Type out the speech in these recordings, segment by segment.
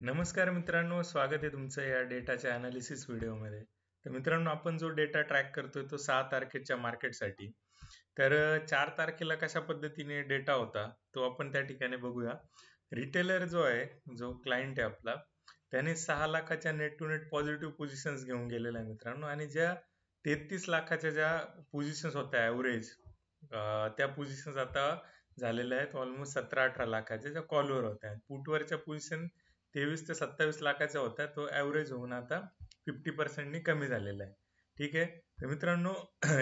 नमस्कार मित्रांनो, स्वागत आहे तुमचं या डेटाच्या अनालिसिस व्हिडिओमध्ये. तर मित्रांनो, आपण जो डेटा ट्रॅक करतोय तो 6 तारखेच्या मार्केटसाठी. तर 4 तारखेला कशा पद्धतीने डेटा होता तो आपण त्या ठिकाणी बघूया. रिटेलर जो आहे, जो क्लायंट आहे आपला, त्याने 6 लाखाच्या net to net positive positions घेऊन गेलेला आहे मित्रांनो. आणि ज्या 33 लाखाच्या ज्या पोझिशन्स होत्या ॲव्हरेज, त्या पोझिशन्स आता झालेल्या आहेत ऑलमोस्ट 17-18 लाखाच्या, ज्या कॉलवर होत्या. पुटवरच्या पोझिशन 23 ते 27 लाखाचा होता, तो ॲव्हरेज होऊन आता 50% कमी झालेला आहे. ठीक आहे. तर मित्रांनो,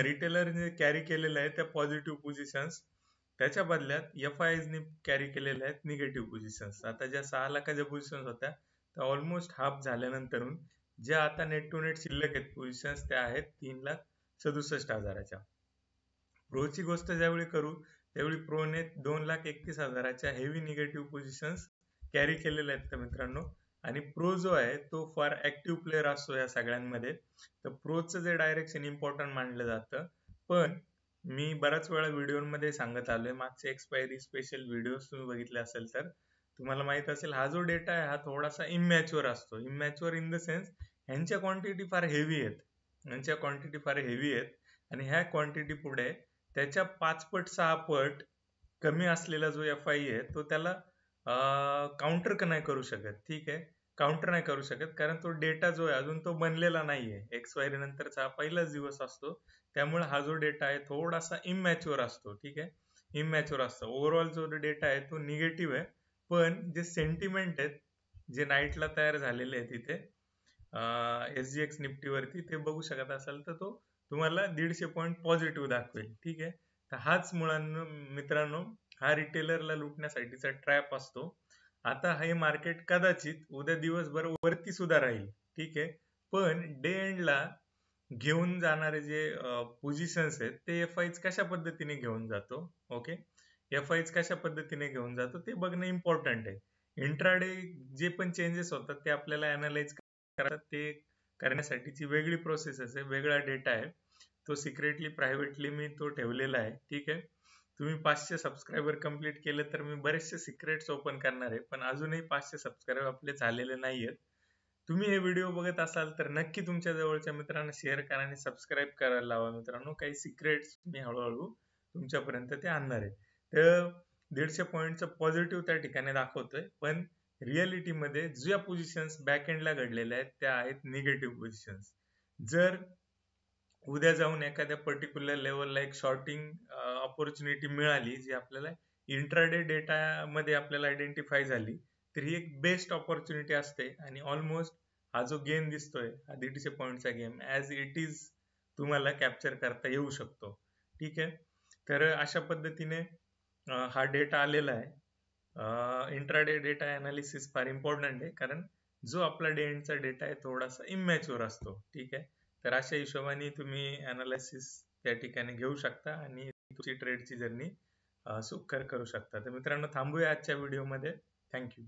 रिटेलरने कॅरी केलेलं आहे त्या पॉझिटिव्ह पोझिशन्स, त्याच्या बदल्यात एफ आयजने कॅरी केलेल्या आहेत निगेटिव्ह पोझिशन्स. आता ज्या 6 लाखाच्या पोझिशन्स होत्या त्या ऑलमोस्ट हाफ झाल्यानंतर ज्या आता नेट टू नेट शिल्लक आहेत पोझिशन्स, त्या आहेत 3,67,000च्या. प्रोची गोष्ट ज्यावेळी करू त्यावेळी prone 2,31,000च्या heavy negative positions carry केलेल्या आहेत. तर मित्रांनो, आणि प्रो जो आहे तो फार ऍक्टिव्ह प्लेअर असतो या सगळ्यांमध्ये. तर प्रोचं जे डायरेक्शन इम्पॉर्टंट मानलं जातं. पण मी बऱ्याच वेळा व्हिडिओमध्ये सांगत आलोय, मागचे एक्सपायरी स्पेशल व्हिडिओ तुम्ही बघितले असेल तर तुम्हाला माहित असेल, हा जो डेटा आहे हा थोडासा इमॅच्युअर असतो. इमॅच्युअर इन द सेन्स ह्यांच्या क्वांटिटी फार हेवी आहेत आणि ह्या क्वांटिटी पुढे त्याच्या 5 पट 6 पट कमी असलेला जो एफ आय आहे तो त्याला काउंटर नाही करू शकत. ठीक आहे, काउंटर नाही करू शकत कारण तो डेटा जो आहे अजून तो बनलेला नाहीये. एक्सपायरी नंतरचा हा पहिलाच दिवस असतो, त्यामुळे हा जो डेटा आहे थोडासा इमॅच्युअर असतो. ठीक आहे, इमॅच्युअर असतो. ओव्हरऑल जो डेटा आहे तो निगेटिव्ह आहे, पण जे सेंटिमेंट आहेत जे नाईटला तयार झालेले आहेत इथे SGX निफ्टीवरती, ते बघू शकत असाल तर तो तुम्हाला 150 पॉईंट पॉझिटिव्ह दाखवेल. ठीक आहे. तर हाच मित्रांनो, हा रिटेलरला लुटण्यासाठीचा ट्रॅप असतो. आता हे मार्केट कदाचित उद्या दिवसभर वरती सुद्धा राहील. ठीक आहे, पण डे एंडला घेऊन जाणारे जे पोझिशन्स आहेत ते एफ आयज कशा पद्धतीने घेऊन जातो. ओके, एफ आयज कशा पद्धतीने घेऊन जातो ते बघणं इम्पॉर्टंट आहे. इंट्राडे जे पण चेंजेस होतात ते आपल्याला अनालाइज करतात, ते करण्यासाठीची वेगळी प्रोसेस आहे, वेगळा डेटा आहे. तो सिक्रेटली प्रायव्हेटली मी तो ठेवलेला आहे. ठीक आहे. तुम्ही 500 सबस्क्रायबर कंप्लीट केले तर मी बरेचसे सिक्रेट्स ओपन करणार आहे, पण अजूनही 500 सबस्क्रायबर आपले झालेले नाहीयेत. तुम्ही हे व्हिडिओ बघत असाल तर नक्की तुमच्या जवळच्या मित्रांना शेअर करा आणि सबस्क्राईब करायला लावा मित्रांनो. काही सिक्रेट्स मी हळूहळू तुमच्यापर्यंत ते आणणार आहे. तर 150 पॉईंटचं पॉझिटिव्ह त्या ठिकाणी दाखवतोय, पण रिअलिटीमध्ये ज्या पोझिशन्स बॅक एंडला घडलेल्या आहेत त्या आहेत निगेटिव्ह पोझिशन्स. जर उद्या जाऊन एखाद्या पर्टिक्युलर लेवलला एक शॉर्टिंग ऑपॉर्च्युनिटी मिळाली, जी आपल्याला इंट्राडे डेटामध्ये आपल्याला आयडेंटिफाय झाली, तर ही एक बेस्ट ऑपॉर्च्युनिटी असते. आणि ऑलमोस्ट हा जो गेम दिसतोय, हा 150 पॉईंटचा गेम ॲज इट इज तुम्हाला कॅप्चर करता येऊ शकतो. ठीक आहे. तर अशा पद्धतीने हा डेटा आलेला आहे. इंट्राडे डेटा अनालिसिस फार इम्पॉर्टंट आहे, कारण जो आपला डे एंडचा डेटा आहे थोडासा इमॅच्युअर असतो. ठीक आहे. तर अशा हिशोबाने तुम्ही अनालिसिस त्या ठिकाणी घेऊ शकता आणि तुमची ट्रेडची जर्नी सुकर करू शकता. तर मित्रांनो, थांबूया आजच्या व्हिडिओमध्ये. थँक्यू.